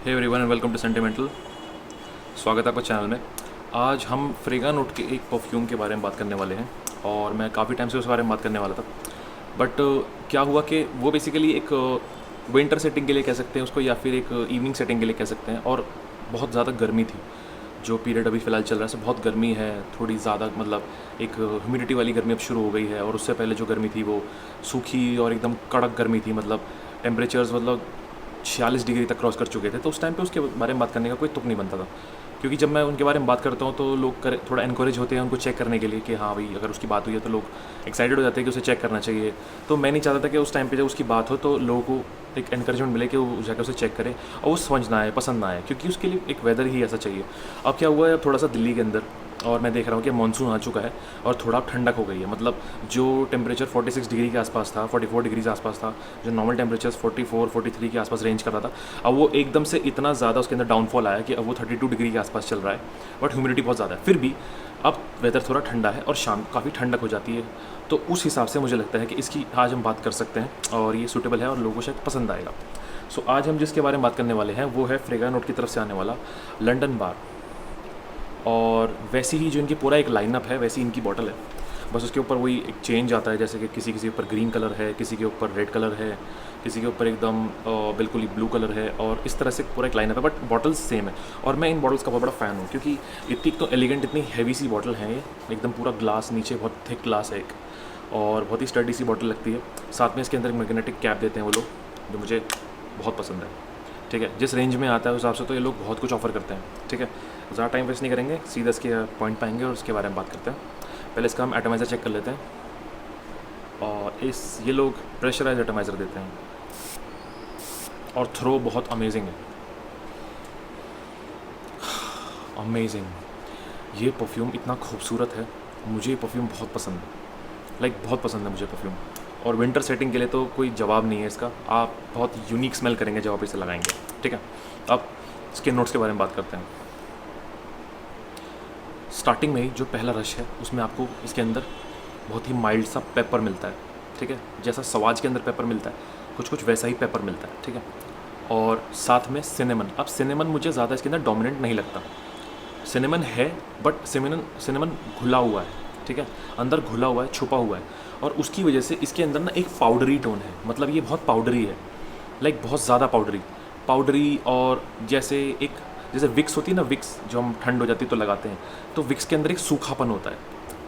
Hey everyone and welcome to sentimental. स्वागत है आपका चैनल में। आज हम फ्रेगा नोट के एक परफ्यूम के बारे में बात करने वाले हैं और मैं काफ़ी टाइम से उस बारे में बात करने वाला था। बट क्या हुआ कि वो बेसिकली एक विंटर सेटिंग के लिए कह सकते हैं उसको, या फिर एक इवनिंग सेटिंग के लिए कह सकते हैं। और बहुत ज़्यादा गर्मी थी, जो पीरियड अभी फ़िलहाल चल रहा है सो बहुत गर्मी है, थोड़ी ज़्यादा मतलब एक ह्यूमिडिटी वाली गर्मी अब शुरू हो गई है। और उससे पहले जो गर्मी थी वो सूखी और एकदम कड़क गर्मी थी, मतलब टेम्परेचर्स मतलब 46 डिग्री तक क्रॉस कर चुके थे। तो उस टाइम पे उसके बारे में बात करने का कोई तुक नहीं बनता था, क्योंकि जब मैं उनके बारे में बात करता हूँ तो लोग थोड़ा इनकरेज होते हैं उनको चेक करने के लिए कि हाँ भाई अगर उसकी बात हुई है तो लोग एक्साइटेड हो जाते हैं कि उसे चेक करना चाहिए। तो मैं नहीं चाहता था कि उस टाइम पे जब उसकी बात हो तो लोगों को एक इनकरेजमेंट मिले कि वो जाकर उसे चेक करें और वो समझ ना आए, पसंद ना आए, क्योंकि उसके लिए एक वेदर ही ऐसा चाहिए। अब क्या हुआ है, अब थोड़ा सा दिल्ली के अंदर और मैं देख रहा हूँ कि मानसून आ चुका है और थोड़ा ठंडक हो गई है। मतलब जो टेम्परेचर 46 डिग्री के आसपास था, 44 डिग्री के आसपास था, जो नॉर्मल टेम्परेचर 44 43 के आसपास रेंज कर रहा था, अब वो एकदम से इतना ज़्यादा उसके अंदर डाउनफॉल आया कि अब वो 32 डिग्री के आसपास चल रहा है। बट ह्यूमिडिटी बहुत ज़्यादा है, फिर भी अब वेदर थोड़ा ठंडा है और शाम काफ़ी ठंडक हो जाती है। तो उस हिसाब से मुझे लगता है कि इसकी आज हम बात कर सकते हैं और ये सूटेबल है और लोगों को शायद पसंद आएगा। सो आज हम जिसके बारे में बात करने वाले हैं वो है फ्रेगा नोट की तरफ से आने वाला लंदन बार। और वैसी ही जो इनकी पूरा एक लाइनअप है वैसी इनकी बॉटल है, बस उसके ऊपर वही एक चेंज आता है, जैसे कि किसी किसी ऊपर ग्रीन कलर है, किसी के ऊपर रेड कलर है, किसी के ऊपर एकदम बिल्कुल ही ब्लू कलर है, और इस तरह से पूरा एक लाइनअप है। बट बॉटल्स सेम है और मैं इन बॉटल्स का बहुत बड़ा फ़ैन हूँ, क्योंकि इतनी तो एलिगेंट, इतनी हैवी सी बॉटल है ये, एकदम पूरा ग्लास, नीचे बहुत थिक ग्लास है एक, और बहुत ही स्टडी सी बॉटल लगती है। साथ में इसके अंदर एक मैग्नेटिक कैप देते हैं वो लोग, जो मुझे बहुत पसंद है। ठीक है, जिस रेंज में आता है उस हिसाब से तो ये लोग बहुत कुछ ऑफ़र करते हैं। ठीक है, ज़्यादा टाइम वेस्ट नहीं करेंगे, सीधा इसके पॉइंट पे आएंगे और उसके बारे में बात करते हैं। पहले इसका हम एटमाइज़र चेक कर लेते हैं। और ये लोग प्रेशराइज एटमाइज़र देते हैं और थ्रो बहुत अमेजिंग है, अमेजिंग। ये परफ्यूम इतना खूबसूरत है, मुझे ये परफ्यूम बहुत पसंद है, बहुत पसंद है मुझे परफ्यूम। और विंटर सेटिंग के लिए तो कोई जवाब नहीं है इसका, आप बहुत यूनिक स्मेल करेंगे जब आप इसे लगाएंगे। ठीक है, अब इसके नोट्स के बारे में बात करते हैं। स्टार्टिंग में ही जो पहला रश है उसमें आपको इसके अंदर बहुत ही माइल्ड सा पेपर मिलता है। ठीक है, जैसा सवाज के अंदर पेपर मिलता है कुछ कुछ वैसा ही पेपर मिलता है। ठीक है, और साथ में सिनेमन। अब सिनेमन मुझे ज़्यादा इसके अंदर डोमिनेंट नहीं लगता, सिनेमन है बट सिनेमन घुला हुआ है। ठीक है, अंदर घुला हुआ है, छुपा हुआ है, और उसकी वजह से इसके अंदर ना एक पाउडरी टोन है, मतलब ये बहुत पाउडरी है, बहुत ज़्यादा पाउडरी। और जैसे विक्स होती है ना, विक्स जो हम ठंड हो जाती है तो लगाते हैं, तो विक्स के अंदर एक सूखापन होता है,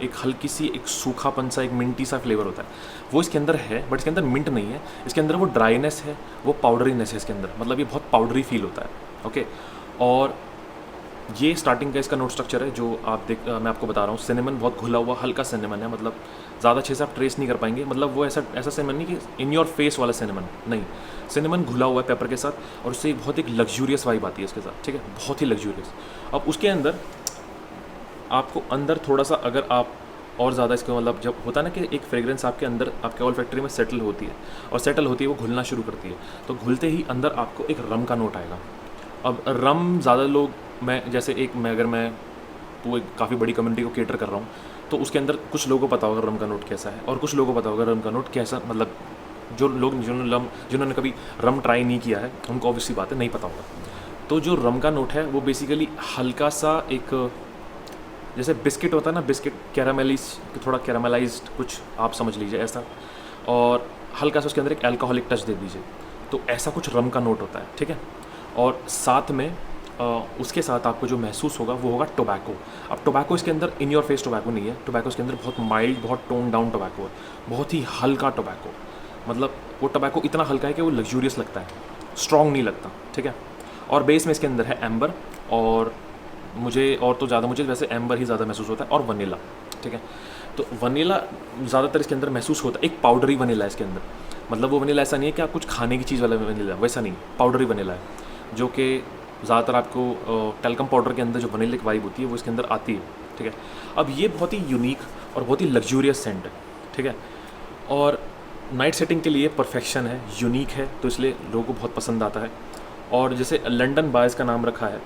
एक हल्की सी एक सूखापन सा, एक मिंटी सा फ्लेवर होता है, वो इसके अंदर है। बट इसके अंदर मिंट नहीं है, इसके अंदर वो ड्राइनेस है, वो पाउडरीनेस है इसके अंदर, मतलब ये बहुत पाउडरी फील होता है। ओके, और ये स्टार्टिंग का इसका नोट स्ट्रक्चर है जो मैं आपको बता रहा हूँ। सिनेमन बहुत घुला हुआ हल्का सिनेमन है, मतलब ज़्यादा अच्छे से आप ट्रेस नहीं कर पाएंगे, मतलब वो ऐसा सिनेमन नहीं कि इन योर फेस वाला सिनेमन नहीं, सिनेमन घुला हुआ है पेपर के साथ, और उससे बहुत एक लग्जूरियस वाइब आती है इसके साथ। ठीक है, बहुत ही लग्जूरियस। अब उसके अंदर आपको अंदर थोड़ा सा, अगर आप और ज़्यादा इसको, मतलब जब होता है ना कि एक फ्रेग्रेंस आपके अंदर, आपके ऑल फैक्ट्री में सेटल होती है, और सेटल होती है वो घुलना शुरू करती है, तो घुलते ही अंदर आपको एक रम का नोट आएगा। अब रम ज़्यादा लोग, अगर मैं वो काफ़ी बड़ी कम्युनिटी को केटर कर रहा हूँ, तो उसके अंदर कुछ लोगों को पता होगा रम का नोट कैसा है, और कुछ लोगों को पता होगा रम का नोट कैसा, मतलब जो लोग जिन्होंने कभी रम ट्राई नहीं किया है उनको ऑब्वियसली बात है नहीं पता होगा। तो जो रम का नोट है वो बेसिकली हल्का सा एक, जैसे बिस्किट होता है ना, बिस्किट थोड़ा कैरामेलाइज्ड कुछ आप समझ लीजिए ऐसा, और हल्का सा उसके अंदर एक अल्कोहलिक टच दे दीजिए, तो ऐसा कुछ रम का नोट होता है। ठीक है, और साथ में उसके साथ आपको जो महसूस होगा वो होगा टोबैको। अब टोबैको इसके अंदर इन योर फेस टोबैको नहीं है, टोबैको इसके अंदर बहुत माइल्ड, बहुत टोन डाउन टोबैको है, बहुत ही हल्का टोबैको, मतलब वो टोबैको इतना हल्का है कि वो लग्जूरियस लगता है, स्ट्रॉन्ग नहीं लगता। ठीक है, और बेस में इसके अंदर है एम्बर, और मुझे वैसे एम्बर ही ज़्यादा महसूस होता है, और वनीला। ठीक है, तो वनीला ज़्यादातर इसके अंदर महसूस होता है, एक पाउडरी वनीला है इसके अंदर, मतलब वो वनीला ऐसा नहीं है कि आप कुछ खाने की चीज़ वाला वनीला, वैसा नहीं, पाउडरी वनीला है, जो कि ज़्यादातर आपको टेल्कम पाउडर के अंदर जो वनीलिक वाइब होती है वो इसके अंदर आती है। ठीक है, अब ये बहुत ही यूनिक और बहुत ही लग्जूरियस सेंट है। ठीक है, और नाइट सेटिंग के लिए परफेक्शन है, यूनिक है, तो इसलिए लोगों को बहुत पसंद आता है। और जैसे लंदन बायस का नाम रखा है,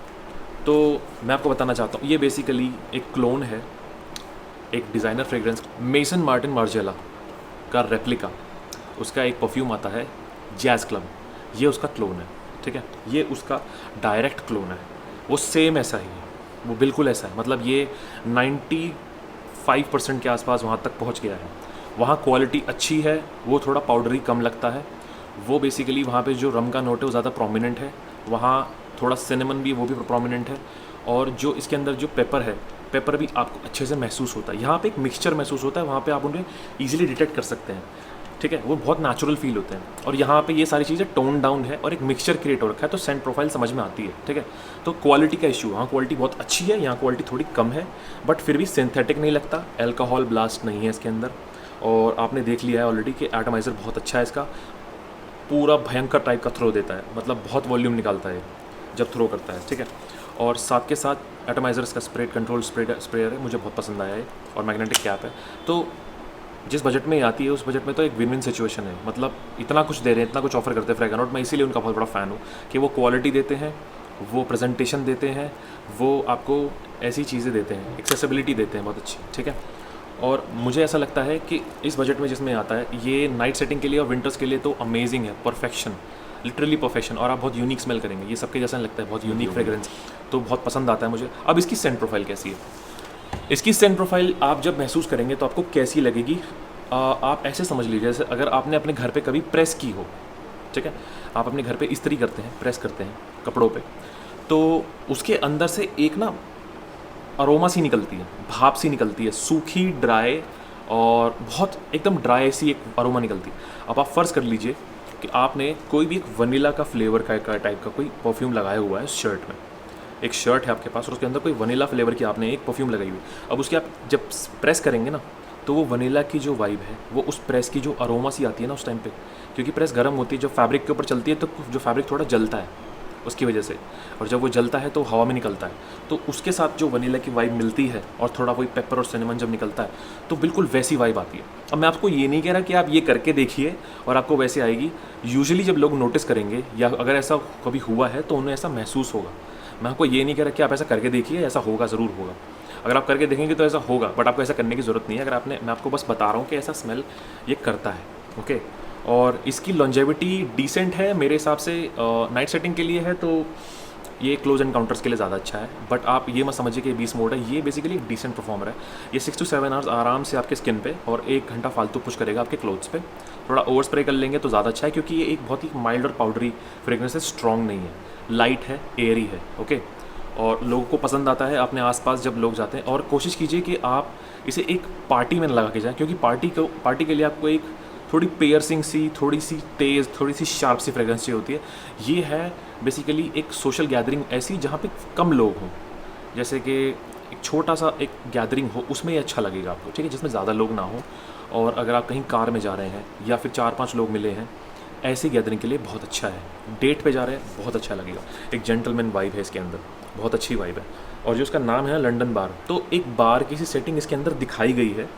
तो मैं आपको बताना चाहता हूँ ये बेसिकली एक क्लोन है, एक डिज़ाइनर फ्रेग्रेंस मेसन मार्टिन मार्जेला का रेप्लिका, उसका एक परफ्यूम आता है जैज़ क्लब, ये उसका क्लोन है। ठीक है। ये उसका डायरेक्ट क्लोन है, वो सेम ऐसा ही है, वो बिल्कुल ऐसा है, मतलब ये 95% के आसपास वहाँ तक पहुँच गया है। वहाँ क्वालिटी अच्छी है, वो थोड़ा पाउडरी कम लगता है, वो बेसिकली वहाँ पे जो रम का नोट है वो ज़्यादा प्रोमिनेंट है, वहाँ थोड़ा सिनेमन भी वो भी प्रोमिनेंट है, और जो इसके अंदर जो पेपर है, पेपर भी आपको अच्छे से महसूस होता है। यहाँ पे एक मिक्सचर महसूस होता है, वहाँ पे आप उन्हें ईजिली डिटेक्ट कर सकते हैं, ठीक है, वो बहुत नेचुरल फील होते हैं। और यहाँ पे ये सारी चीज़ें टोन डाउन है और एक मिक्सचर क्रिएट हो रखा है, तो सेंट प्रोफाइल समझ में आती है, ठीक है। तो क्वालिटी का इशू, हाँ क्वालिटी बहुत अच्छी है, यहाँ क्वालिटी थोड़ी कम है, बट फिर भी सिंथेटिक नहीं लगता, अल्कोहल ब्लास्ट नहीं है इसके अंदर। और आपने देख लिया है ऑलरेडी कि एटमाइज़र बहुत अच्छा है इसका, पूरा भयंकर टाइप का थ्रो देता है, मतलब बहुत वॉल्यूम निकालता है जब थ्रो करता है, ठीक है। और साथ के साथ एटमाइज़र इसका स्प्रेड कंट्रोल स्प्रेयर है, मुझे बहुत पसंद आया है, और मैग्नेटिक कैप है। तो जिस बजट में आती है उस बजट में तो एक विन विन सिचुएशन है, मतलब इतना कुछ दे रहे हैं, इतना कुछ ऑफर करते हैं फ्रैगनॉट, मैं इसीलिए उनका बहुत बड़ा फ़ैन हूँ कि वो क्वालिटी देते हैं, वो प्रेजेंटेशन देते हैं, वो आपको ऐसी चीज़ें देते हैं, एक्सेसिबिलिटी देते हैं बहुत अच्छी, ठीक है। और मुझे ऐसा लगता है कि इस बजट में जिसमें आता है ये नाइट सेटिंग के लिए और विंटर्स के लिए तो अमेजिंग है, परफेक्शन, लिटरली परफेक्शन। और आप बहुत यूनिक स्मेल करेंगे, ये सबके जैसा लगता है, बहुत यूनिक फ्रेग्रेंस, तो बहुत पसंद आता है मुझे। अब इसकी सेंट प्रोफाइल कैसी है, इसकी सेंट प्रोफाइल आप जब महसूस करेंगे तो आपको कैसी लगेगी, आप ऐसे समझ लीजिए जैसे अगर आपने अपने घर पे कभी प्रेस की हो, ठीक है, आप अपने घर पे इस्त्री करते हैं, प्रेस करते हैं कपड़ों पे, तो उसके अंदर से एक ना अरोमा सी निकलती है, भाप सी निकलती है, सूखी ड्राई और बहुत एकदम ड्राई सी एक अरोमा निकलती है। अब आप फ़र्ज़ कर लीजिए कि आपने कोई भी एक वनीला का फ्लेवर का टाइप का कोई परफ्यूम लगाया हुआ है शर्ट में, एक शर्ट है आपके पास और उसके अंदर कोई वनीला फ्लेवर की आपने एक परफ्यूम लगाई हुई, अब उसकी आप जब प्रेस करेंगे ना तो वो वनीला की जो वाइब है, वो उस प्रेस की जो अरोमा सी आती है ना उस टाइम पे, क्योंकि प्रेस गर्म होती है, जब फैब्रिक के ऊपर चलती है तो जो फैब्रिक थोड़ा जलता है उसकी वजह से, और जब वो जलता है तो हवा में निकलता है, तो उसके साथ जो वनीला की वाइब मिलती है और थोड़ा वही पेपर और सिनेमन जब निकलता है तो बिल्कुल वैसी वाइब आती है। अब मैं आपको ये नहीं कह रहा कि आप ये करके देखिए और आपको वैसे आएगी, यूजुअली जब लोग नोटिस करेंगे या अगर ऐसा कभी हुआ है तो उन्हें ऐसा महसूस होगा। मैं आपको ये नहीं कह रहा कि आप ऐसा करके देखिए, ऐसा होगा, ज़रूर होगा, अगर आप करके देखेंगे तो ऐसा होगा, बट आपको ऐसा करने की ज़रूरत नहीं है। अगर आपने, मैं आपको बस बता रहा हूँ कि ऐसा स्मेल ये करता है, ओके। और इसकी लॉन्जेविटी डिसेंट है मेरे हिसाब से, नाइट सेटिंग के लिए है तो ये क्लोज एनकाउंटर्स के लिए ज़्यादा अच्छा है, बट आप ये मत समझिए कि 20 मोड है, ये बेसिकली एक डिसेंट परफॉर्मर है। ये 6 to 7 आवर्स आराम से आपके स्किन पे और 1 घंटा फालतू पुश करेगा आपके क्लोथ्स पे। थोड़ा ओवर स्प्रे कर लेंगे तो ज़्यादा अच्छा है, क्योंकि ये एक बहुत ही माइल्ड और पाउडरी फ्रेगनेंस है, स्ट्रॉन्ग नहीं है, लाइट है, एयरी है, ओके। और लोगों को पसंद आता है, अपने आसपास जब लोग जाते हैं, और कोशिश कीजिए कि आप इसे एक पार्टी में लगा के जाएँ, क्योंकि पार्टी के लिए आपको एक थोड़ी पेयर्सिंग सी, थोड़ी सी तेज़, थोड़ी सी शार्प सी फ्रेगरेंस चाहिए होती है। ये है बेसिकली एक सोशल गैदरिंग ऐसी जहाँ पे कम लोग हों, जैसे कि एक छोटा सा एक गैदरिंग हो, उसमें ये अच्छा लगेगा आपको, ठीक है, जिसमें ज़्यादा लोग ना हो। और अगर आप कहीं कार में जा रहे हैं या फिर 4-5 लोग मिले हैं, ऐसी गैदरिंग के लिए बहुत अच्छा है। डेट पे जा रहे हैं, बहुत अच्छा लगेगा, एक जेंटलमैन वाइब है इसके अंदर, बहुत अच्छी वाइब है। और जो इसका नाम है लंदन बार, तो एक बार की सी सेटिंग इसके अंदर दिखाई गई है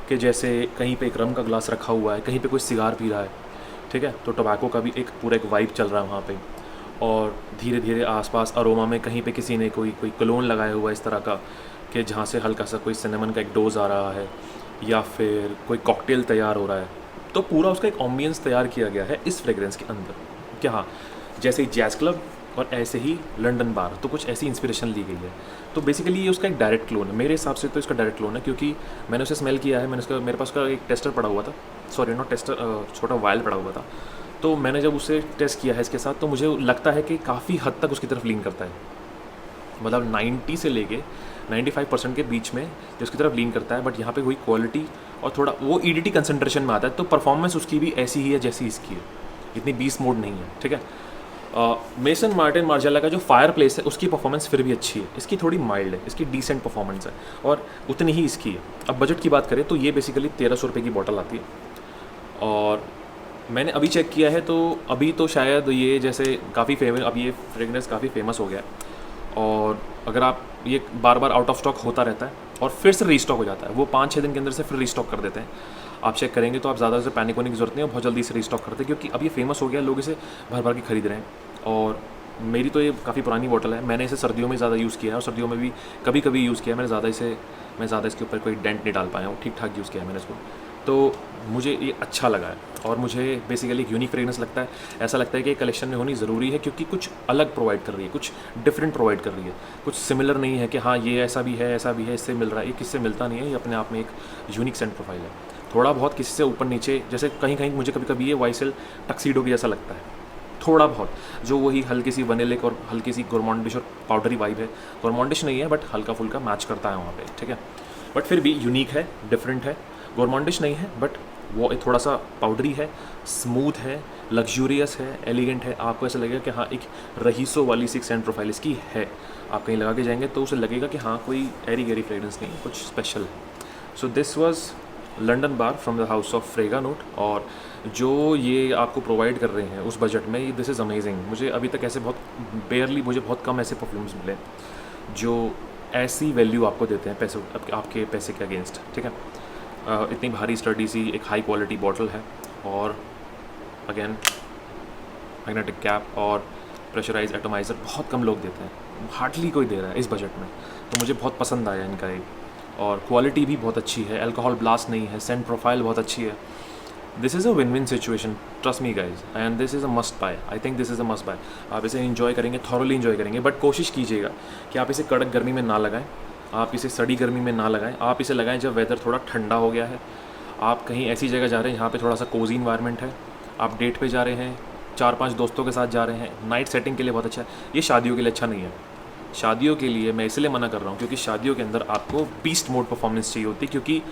कि जैसे कहीं पे एक रम का ग्लास रखा हुआ है, कहीं पे कोई सिगार पी रहा है, ठीक है, तो टोबैको का भी एक पूरा एक वाइब चल रहा है वहाँ पे। और धीरे धीरे आसपास अरोमा में कहीं पे किसी ने कोई कलोन लगाया हुआ है इस तरह का कि जहाँ से हल्का सा कोई सिनेमन का एक डोज आ रहा है या फिर कोई कॉकटेल तैयार हो रहा है, तो पूरा उसका एक एम्बियंस तैयार किया गया है इस फ्रेग्रेंस के अंदर। क्या हाँ, जैसे ही जैज़ क्लब और ऐसे ही लंदन बार, तो कुछ ऐसी इंस्पिरेशन ली गई है। तो बेसिकली ये उसका एक डायरेक्ट क्लोन है मेरे हिसाब से, तो इसका डायरेक्ट क्लोन है, क्योंकि मैंने उसे स्मेल किया है, मैंने उसका, मेरे पास उसका एक टेस्टर पड़ा हुआ था, सॉरी नॉट टेस्टर, छोटा वायल पड़ा हुआ था, तो मैंने जब उसे टेस्ट किया है इसके साथ, तो मुझे लगता है कि काफ़ी हद तक उसकी तरफ लीन करता है, मतलब 90 से लेके 95% के बीच में जो उसकी तरफ लीन करता है। बट यहाँ पे वही क्वालिटी और थोड़ा वो ईडीटी कंसंट्रेशन में आता है, तो परफॉर्मेंस उसकी भी ऐसी ही है जैसी इसकी है, इतनी 20 मोड नहीं है, ठीक है। मेसन मार्टिन मार्जिएला का जो फायर प्लेस है उसकी परफॉर्मेंस फिर भी अच्छी है, इसकी थोड़ी माइल्ड है, इसकी डिसेंट परफॉर्मेंस है और उतनी ही इसकी है। अब बजट की बात करें तो ये बेसिकली 1300 रुपये की बॉटल आती है, और मैंने अभी चेक किया है तो अभी तो शायद ये जैसे काफ़ी फेमस, अब ये फ्रेगनेंस काफ़ी फेमस हो गया है, और अगर आप ये बार बार आउट ऑफ स्टॉक होता रहता है और फिर से रीस्टॉक हो जाता है, वो 5-6 दिन के अंदर से फिर रीस्टॉक कर देते हैं। आप चेक करेंगे तो आप ज़्यादा से पैनिक होने की ज़रूरत नहीं है, बहुत जल्दी से रीस्टॉक करते हैं, क्योंकि अब ये फेमस हो गया, लोग इसे भर भर के खरीद रहे हैं। और मेरी तो ये काफ़ी पुरानी बॉटल है, मैंने इसे सर्दियों में ज़्यादा यूज़ किया है और सर्दियों में भी कभी कभी यूज़ किया है, मैं ज़्यादा इसके ऊपर कोई डेंट नहीं डाल पाया हूँ, ठीक ठाक यूज़ किया है मैंने इसको। तो मुझे ये अच्छा लगा है और मुझे बेसिकली एक यूनिक फ्रेगनेंस लगता है। ऐसा लगता है कि कलेक्शन में होनी ज़रूरी है क्योंकि कुछ अलग प्रोवाइड कर रही है, कुछ डिफरेंट प्रोवाइड कर रही है, कुछ सिमिलर नहीं है कि हाँ ये ऐसा भी है, ऐसा भी है, इससे मिल रहा है। ये किससे मिलता नहीं है, ये अपने आप में एक यूनिक सेंट प्रोफाइल है। थोड़ा बहुत किसी से ऊपर नीचे, जैसे कहीं कहीं मुझे कभी कभी ये वाइसल टक्सीडो की जैसा लगता है, थोड़ा बहुत, जो वही हल्की सी वनीलिक और हल्की सी गोरमॉन्डिश और पाउडरी वाइब है। गोरमॉन्डिश नहीं है बट हल्का फुल्का मैच करता है वहाँ पे, ठीक है। बट फिर भी यूनिक है, डिफरेंट है। गोरमॉन्डिश नहीं है बट वो थोड़ा सा पाउडरी है, स्मूथ है, लग्जूरियस है, एलिगेंट है। आपको ऐसा लगेगा कि हाँ एक रहीसो वाली सी सेंट प्रोफाइल इसकी है। आप कहीं लगा के जाएंगे तो उसे लगेगा कि हाँ कोई एरी गैरी फ्रेग्रेंस नहीं, कुछ स्पेशल है। So this was London bar from the house of Fragonard. और जो ये आपको प्रोवाइड कर रहे हैं उस बजट में, दिस इज़ अमेजिंग। मुझे अभी तक ऐसे मुझे बहुत कम ऐसे परफ्यूम्स मिले जो ऐसी वैल्यू आपको देते हैं पैसों, आपके पैसे के अगेंस्ट, ठीक है। इतनी भारी स्टडी सी एक हाई क्वालिटी बॉटल है और अगेन मैग्नेटिक कैप और प्रेशराइज एटोमाइज़र बहुत कम लोग देते हैं, हार्डली कोई दे रहा है इस बजट में। तो मुझे बहुत पसंद आया इनका ये, और क्वालिटी भी बहुत अच्छी है, अल्कोहल ब्लास्ट नहीं है, सेंट प्रोफाइल बहुत अच्छी है। This is a win win situation, trust me guys, and this is a must buy. I think this is a must buy. आप इसे इन्जॉय करेंगे, थॉरली इन्जॉय करेंगे, बट कोशिश कीजिएगा कि आप इसे कड़क गर्मी में ना लगाएं, आप इसे सड़ी गर्मी में ना लगाएं। आप इसे लगाएं जब वेदर थोड़ा ठंडा हो गया है, आप कहीं ऐसी जगह जा रहे हैं जहाँ पे थोड़ा सा कोजी इन्वायरमेंट है, आप डेट पे जा रहे हैं, 4-5 दोस्तों के साथ जा रहे हैं, नाइट सेटिंग के लिए बहुत अच्छा है। ये शादियों के लिए अच्छा नहीं है। शादियों के लिए मैं इसलिए मना कर रहा हूँ क्योंकि शादियों के अंदर आपको बीस्ट मोड परफॉर्मेंस चाहिए होती है, क्योंकि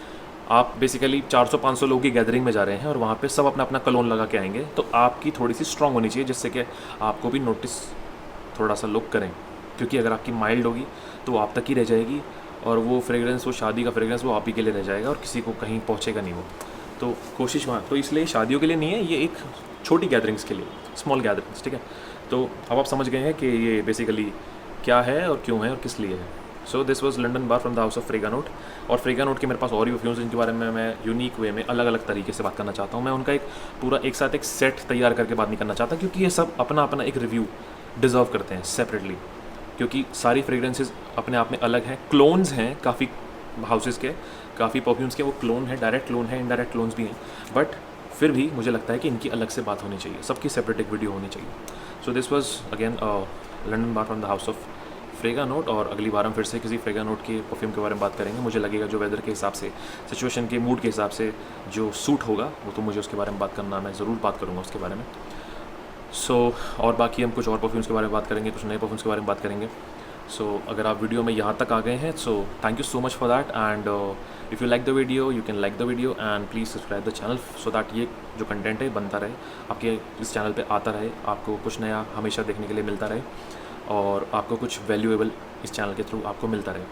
आप बेसिकली 400-500 लोगों की गैदरिंग में जा रहे हैं और वहाँ पे सब अपना अपना कलोन लगा के आएंगे। तो आपकी थोड़ी सी स्ट्रांग होनी चाहिए जिससे कि आपको भी नोटिस थोड़ा सा लुक करें, क्योंकि अगर आपकी माइल्ड होगी तो वो आप तक ही रह जाएगी और वो फ्रेग्रेंस, वो शादी का फ्रेग्रेंस वो आप ही के लिए रह जाएगा और किसी को कहीं पहुँचेगा नहीं वो। तो कोशिश वहाँ, तो इसलिए शादियों के लिए नहीं है, ये एक छोटी गैदरिंग्स के लिए, स्मॉल गैदरिंग्स, ठीक है। तो अब आप समझ गए हैं कि ये बेसिकली क्या है और क्यों है और किस लिए है। So this was London bar from the house of Fragonard. और फ्रेगा नोट के मेरे पास और भी परफ्यूम्स, जिनके बारे में मैं यूनिक वे में अलग अलग तरीके से बात करना चाहता हूँ। मैं उनका एक पूरा एक साथ एक सेट तैयार करके बात नहीं करना चाहता, क्योंकि ये सब अपना अपना एक रिव्यू डिज़र्व करते हैं सेपरेटली, क्योंकि सारी फ्रेग्रेंसेज अपने आप में अलग हैं। क्लोन्स हैं काफ़ी हाउसेस के, काफ़ी परफ्यूम्स के वो क्लोन है, डायरेक्ट क्लोन है, इनडायरेक्ट क्लोन्स भी हैं, बट फिर भी मुझे लगता है कि इनकी अलग से बात होनी चाहिए, सबकी सेपरेट एक वीडियो होनी चाहिए। So this was again London bar from the house of Fragonard. और अगली बार हम फिर से किसी फ्रेगा नोट के परफ्यूम के बारे में बात करेंगे। मुझे लगेगा जो वेदर के हिसाब से, सिचुएशन के मूड के हिसाब से जो सूट होगा वो तो मुझे उसके बारे में बात करना, मैं ज़रूर बात करूँगा उसके बारे में। और बाकी हम कुछ और परफ्यूम्स के बारे में बात करेंगे, कुछ नए परफ्यूम्स के बारे में बात करेंगे। अगर आप वीडियो में यहाँ तक आ गए हैं, thank you so much for that. And if you like the video, you can like the video and please subscribe the channel, so that ये जो कंटेंट है बनता रहे, आपके इस चैनल पे आता रहे, आपको कुछ नया हमेशा देखने के लिए मिलता रहे और आपको कुछ वैल्यूएबल इस चैनल के थ्रू आपको मिलता रहे।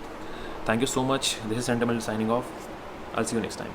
Thank you so much. This is sentimental signing off. I will see you next time.